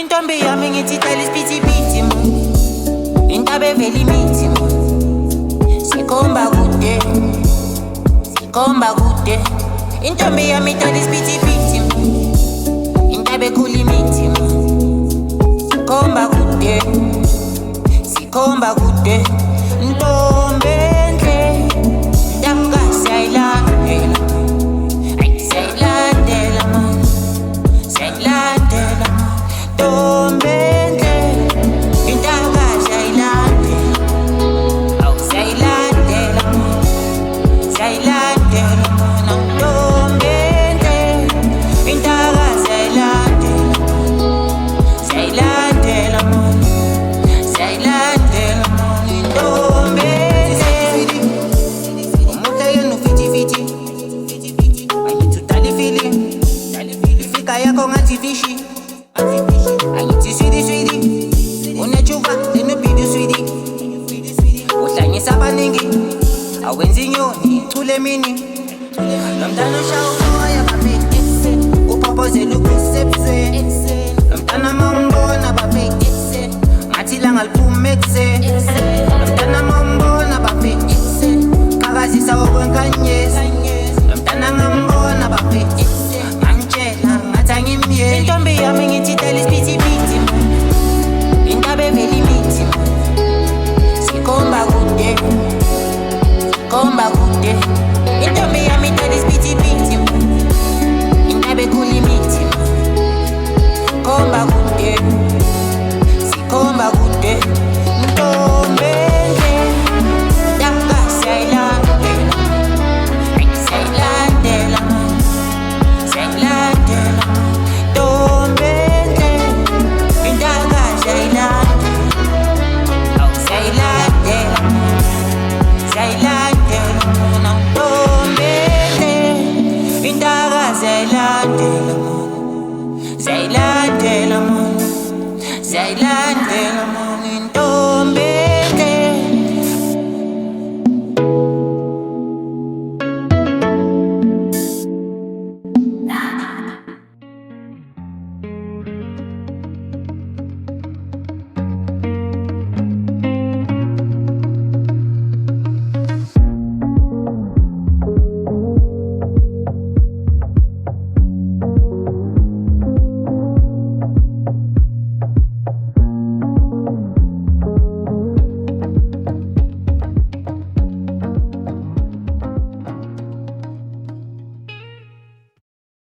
Intombi yami ngithi cela isiphithiphithi mo, intaba evela imithi mo. Sikhomba kude, sikhomba kude. Intombi yami cela isiphithiphithi mo, intaba ekhula imithi mo. Sikhomba kude, sikhomba kude. Ntombi enhle, ntanga siyayilandela, siyayilandela ma, siyayilandela ma. Ntombi enhle, intanga siyayilandela, awu siyayilandela ma, siyayilandela ma. Ntombi enhle, intanga siyayilandela, siyayilandela ma, siyayilandela ma. Ntombi enhle, umuhle yena ufithifiti, angithi udala ifilimu, ifika yakho ngathi fishi. Angithi swidi swidi, unechuva nenobhidi swidi. Uhlanyisa abaningi, awenzi inyoni icule emini. Lo mntana ushaya umoya bafake ekuseni, uphophozela ukwisebusweni. Lo mntana mawumbona bafake ekuseni, ngathi ilanga liphuma ekuseni. Lo mntana mawumbona bafake ekuseni, qhakazisa okwenkanyezi. Lo mntana ngambona bafake ekuseni, ngangitshela ngathi angimyeli. Intombi yami ngithi cela isiphithiphithi mo, intaba evela imithi mo. Sikhomba kude, sikhomba kude. Intombi yami cela isiphithiphithi mo, intaba ekhula imithi mo. Sikhomba kude, sikhomba kude. Ntombi enhle, ntanga siyayilandela, siyayilandela ma, siyayilandela ma. Ntombi enhle, intanga siyayilandela, awu siyayilandela ma, siyayilandela ma. Ntombi enhle, intanga siyayilandela ma, siyayilandela ma, siyayilandela ma.